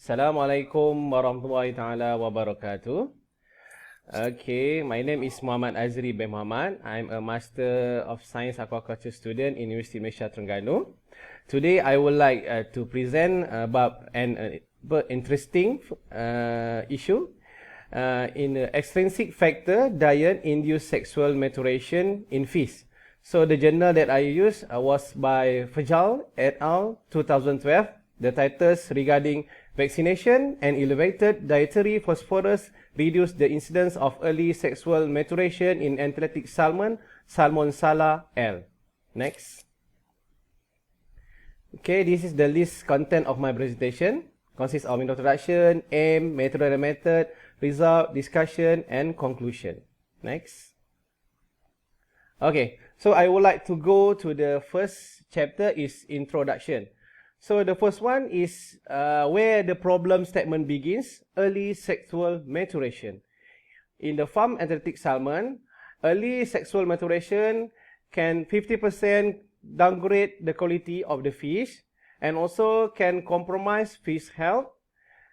Assalamualaikum warahmatullahi taala wabarakatuh. Okay, my name is Muhammad Azri bin Muhammad. I'm a Master of Science Aquaculture student in University Malaysia Terengganu. Today, I would like to present about an interesting issue in the extrinsic factor diet-induced sexual maturation in fish. So the journal that I used was by Fajal et al. 2012. The titles regarding vaccination and elevated dietary phosphorus reduce the incidence of early sexual maturation in athletic salmon, Salmonella L. Next. Okay, this is the list content of my presentation. Consists of introduction, aim, methodology method, result, discussion, and conclusion. Next. Okay, so I would like to go to the first chapter is introduction. So the first one is where the problem statement begins, early sexual maturation. In the farm athletic salmon, early sexual maturation can 50% downgrade the quality of the fish and also can compromise fish health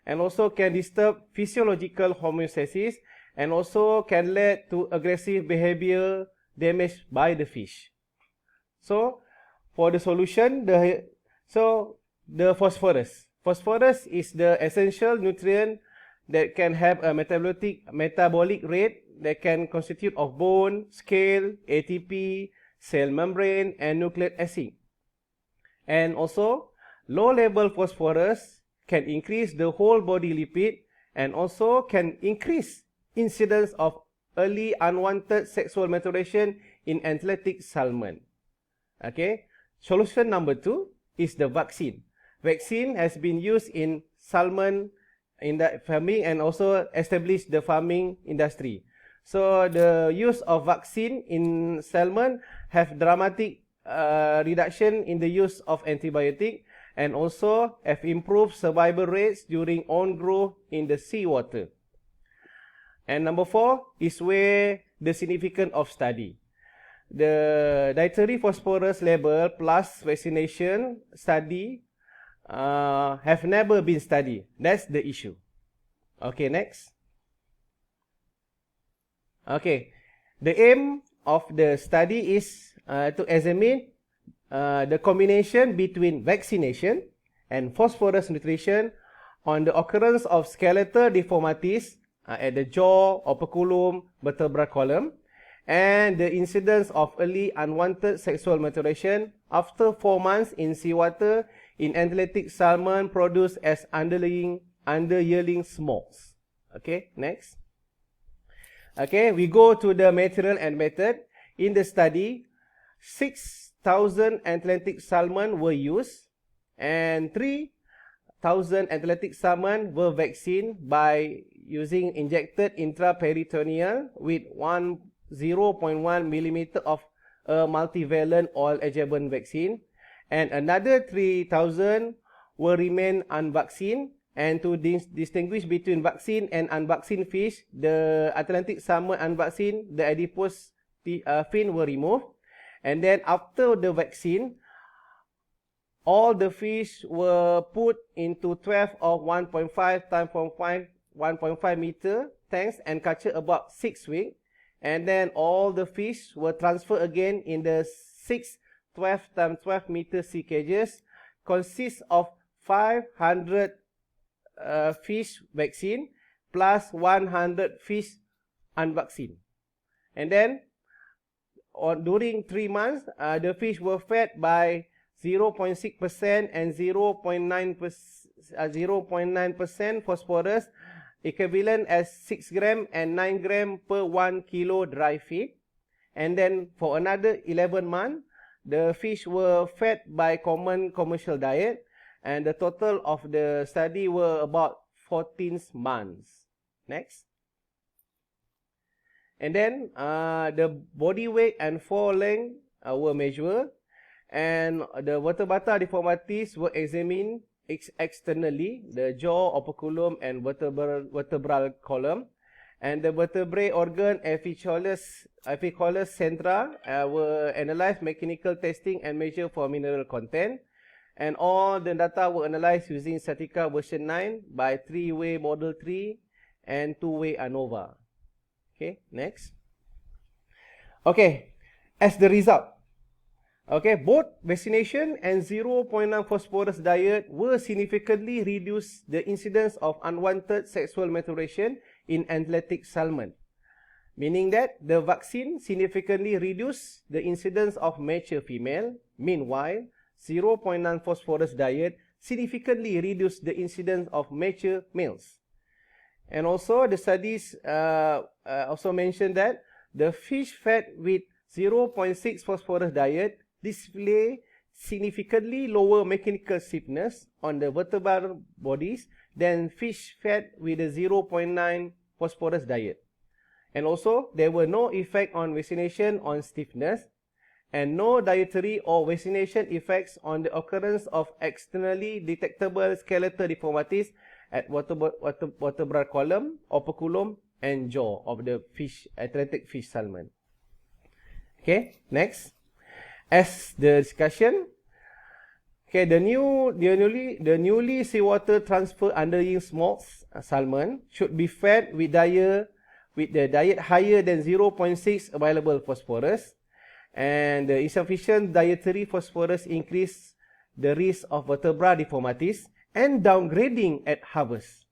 and also can disturb physiological homeostasis and also can lead to aggressive behavior damage by the fish. So for the solution, the phosphorus. Phosphorus is the essential nutrient that can have a metabolic rate that can constitute of bone, scale, ATP, cell membrane, and nucleic acid. And also, low-level phosphorus can increase the whole body lipid and also can increase incidence of early unwanted sexual maturation in athletic salmon. Okay, solution number 2 is the vaccine. Vaccine has been used in salmon in the farming and also established the farming industry. So the use of vaccine in salmon have dramatic reduction in the use of antibiotic and also have improved survival rates during on growth in the seawater. And number 4 is where the significance of study. The dietary phosphorus level plus vaccination study have never been studied. That's the issue. Okay, next. Okay, the aim of the study is to examine the combination between vaccination and phosphorus nutrition on the occurrence of skeletal deformities at the jaw, operculum, vertebral column, and the incidence of early unwanted sexual maturation after 4 months in seawater in athletic salmon produced as underyearling smolts. Okay, next. Okay, we go to the material and method. In the study, 6,000 athletic salmon were used and 3,000 athletic salmon were vaccinated by using injected intraperitoneal with 0.1 millimeter of a multivalent oil adjuvant vaccine, and another 3,000 will remain unvaccinated. And to distinguish between vaccine and unvaccinated fish, the Atlantic salmon unvaccinated, the adipose fin were removed. And then after the vaccine, all the fish were put into 12 of 1.5 times 1.5 meter tanks and captured about 6 weeks. And then all the fish were transferred again in the 6 12 times 12 meter sea cages, consists of 500 fish vaccine plus 100 fish unvaccinated. And then during 3 months, the fish were fed by 0.6% and 0.9% phosphorus, equivalent as 6 gram and 9 gram per 1 kilo dry feed. And then for another 11 months, the fish were fed by common commercial diet, and the total of the study were about 14 months. Next. And then the body weight and forelength were measured, and the vertebrata deformities were examined externally, the jaw, operculum, and vertebral column. And the vertebrae organ Epicholus centra were analyzed, mechanical testing, and measured for mineral content. and all the data were analyzed using Statica version 9 by 3-way Model 3 and 2-way ANOVA. Okay, next. Okay, as the result, okay, both vaccination and 0.9 phosphorus diet will significantly reduce the incidence of unwanted sexual maturation in athletic salmon, meaning that the vaccine significantly reduced the incidence of mature female. Meanwhile, 0.9 phosphorus diet significantly reduced the incidence of mature males. And also, the studies also mentioned that the fish fed with 0.6 phosphorus diet display significantly lower mechanical stiffness on the vertebral bodies than fish fed with a 0.9 phosphorus diet. And also, there were no effect on vaccination on stiffness, and no dietary or vaccination effects on the occurrence of externally detectable skeletal deformities at vertebral column, operculum, and jaw of the fish, athletic fish salmon. Okay, next. As the discussion, okay, the newly seawater transfer underlying smolts salmon should be fed with the diet higher than 0.6 available phosphorus, and the insufficient dietary phosphorus increase the risk of vertebral deformities and downgrading at harvest.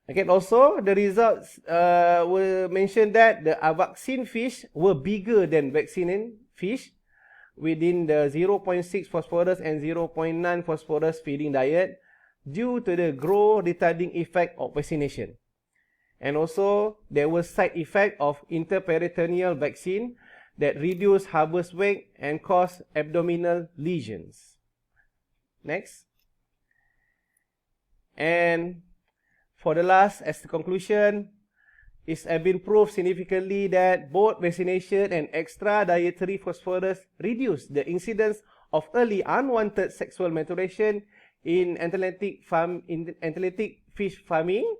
Okay, also the results were mentioned that the vaccine fish were bigger than vaccinated fish within the 0.6 phosphorus and 0.9 phosphorus feeding diet due to the growth retarding effect of vaccination. And also, there was side effect of interperitoneal vaccine that reduced harvest weight and caused abdominal lesions. Next. And for the last, as the conclusion, it has been proved significantly that both vaccination and extra dietary phosphorus reduce the incidence of early unwanted sexual maturation in athletic fish farming,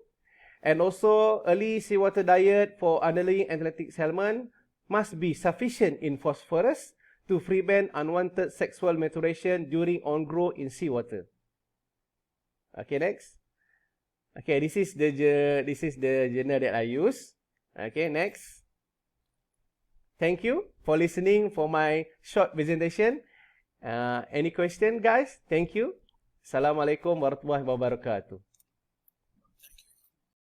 and also early seawater diet for underlying athletic salmon must be sufficient in phosphorus to prevent unwanted sexual maturation during on-growth in seawater. Okay, next. Okay, this is the journal that I use. Okay, next. Thank you for listening for my short presentation. Any question, guys? Thank you. Assalamualaikum warahmatullahi wabarakatuh.